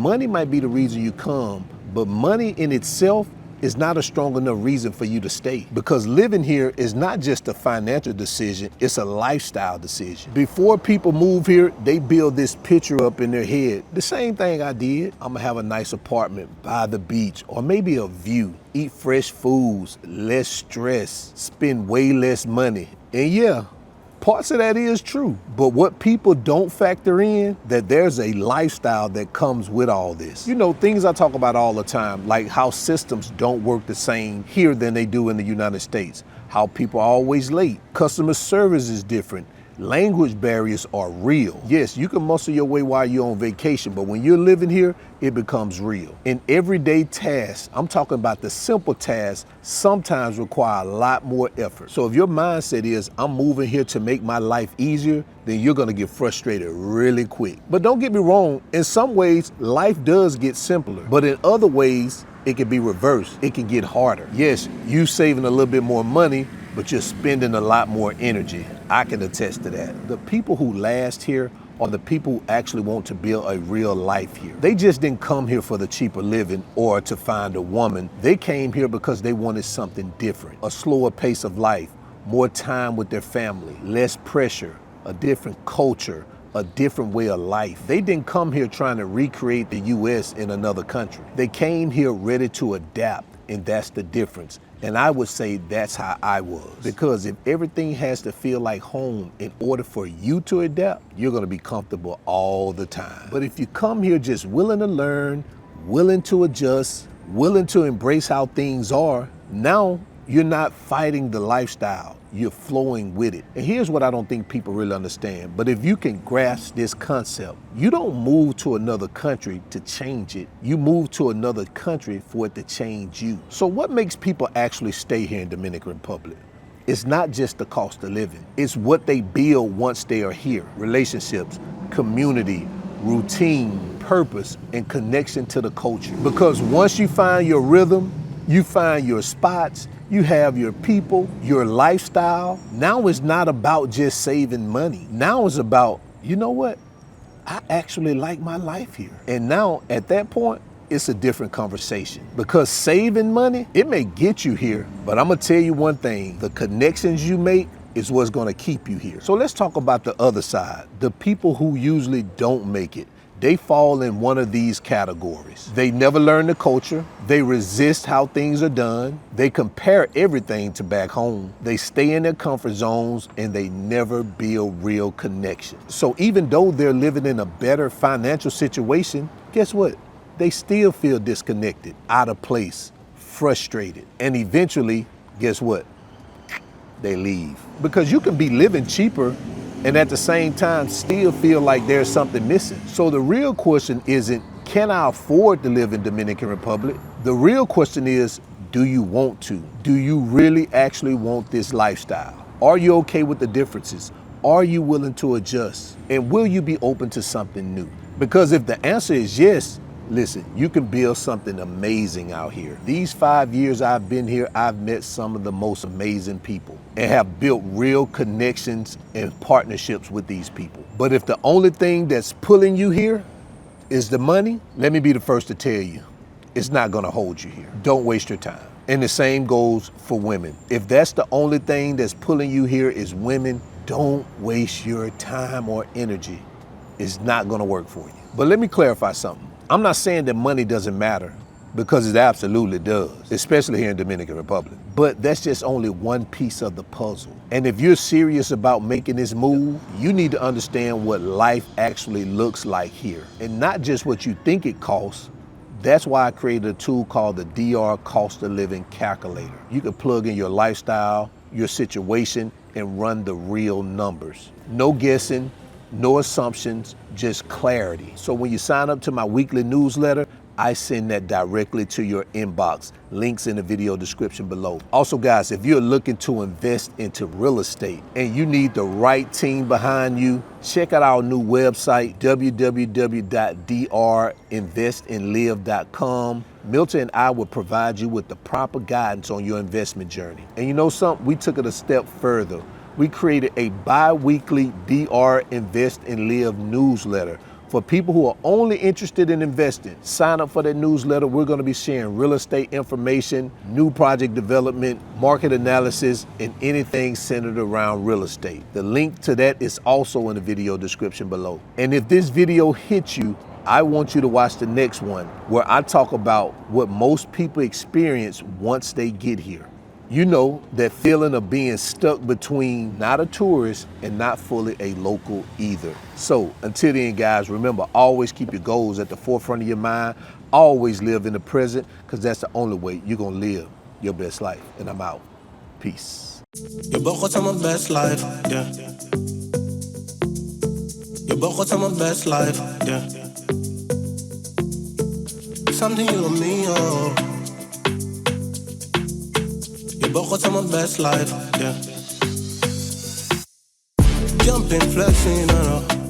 money might be the reason you come, but money in itself is not a strong enough reason for you to stay. Because living here is not just a financial decision, it's a lifestyle decision. Before people move here, they build this picture up in their head. The same thing I did. I'm gonna have a nice apartment by the beach, or maybe a view, eat fresh foods, less stress, spend way less money. And yeah, parts of that is true, but what people don't factor in, that there's a lifestyle that comes with all this. You know, things I talk about all the time, like how systems don't work the same here than they do in the United States, how people are always late, customer service is different, language barriers are real. Yes, you can muscle your way while you're on vacation, but when you're living here, it becomes real. In everyday tasks, I'm talking about the simple tasks, sometimes require a lot more effort. So if your mindset is, I'm moving here to make my life easier, then you're gonna get frustrated really quick. But don't get me wrong, in some ways, life does get simpler, but in other ways, it can be reversed. It can get harder. Yes, you saving a little bit more money, but you're spending a lot more energy. I can attest to that. The people who last here are the people who actually want to build a real life here. They just didn't come here for the cheaper living or to find a woman. They came here because they wanted something different, a slower pace of life, more time with their family, less pressure, a different culture, a different way of life. They didn't come here trying to recreate the US in another country. They came here ready to adapt, and that's the difference. And I would say that's how I was. Because if everything has to feel like home in order for you to adapt, you're gonna be comfortable all the time. But if you come here just willing to learn, willing to adjust, willing to embrace how things are, now you're not fighting the lifestyle, you're flowing with it. And here's what I don't think people really understand, but if you can grasp this concept, you don't move to another country to change it, you move to another country for it to change you. So what makes people actually stay here in Dominican Republic? It's not just the cost of living, it's what they build once they are here. Relationships, community, routine, purpose, and connection to the culture. Because once you find your rhythm, you find your spots, you have your people, your lifestyle. Now it's not about just saving money. Now it's about, you know what? I actually like my life here. And now at that point, it's a different conversation. Because saving money, it may get you here, but I'm gonna tell you one thing, the connections you make is what's gonna keep you here. So let's talk about the other side, the people who usually don't make it. They fall in one of these categories. They never learn the culture. They resist how things are done. They compare everything to back home. They stay in their comfort zones and they never build real connections. So even though they're living in a better financial situation, guess what? They still feel disconnected, out of place, frustrated. And eventually, guess what? They leave. Because you can be living cheaper and at the same time still feel like there's something missing. So the real question isn't, can I afford to live in Dominican Republic? The real question is, do you want to? Do you really actually want this lifestyle? Are you okay with the differences? Are you willing to adjust? And will you be open to something new? Because if the answer is yes, listen, you can build something amazing out here. These 5 years I've been here, I've met some of the most amazing people and have built real connections and partnerships with these people. But if the only thing that's pulling you here is the money, let me be the first to tell you, it's not gonna hold you here. Don't waste your time. And the same goes for women. If that's the only thing that's pulling you here is women, don't waste your time or energy. It's not gonna work for you. But let me clarify something. I'm not saying that money doesn't matter, because it absolutely does, especially here in Dominican Republic. But that's just only one piece of the puzzle. And if you're serious about making this move, you need to understand what life actually looks like here, and not just what you think it costs. That's why I created a tool called the DR Cost of Living Calculator. You can plug in your lifestyle, your situation, and run the real numbers. No guessing, no assumptions, just clarity. So when you sign up to my weekly newsletter, I send that directly to your inbox. Links in the video description below. Also guys, if you're looking to invest into real estate and you need the right team behind you, check out our new website, www.drinvestandlive.com. Milton and I will provide you with the proper guidance on your investment journey. And you know something? We took it a step further. We created a bi-weekly DR Invest and Live newsletter For people who are only interested in investing, sign up for that newsletter. We're going to be sharing real estate information, new project development, market analysis, and anything centered around real estate. The link to that is also in the video description below. And if this video hits you, I want you to watch the next one where I talk about what most people experience once they get here. You know, that feeling of being stuck between not a tourist and not fully a local either. So until then, guys, remember, always keep your goals at the forefront of your mind. Always live in the present, because that's the only way you're going to live your best life. And I'm out. Peace. Je begon aan mijn best life, yeah. Je begon aan mijn best life, yeah. Something you and me, oh. Je begon aan mijn best life, yeah. Jumping, flexing, no.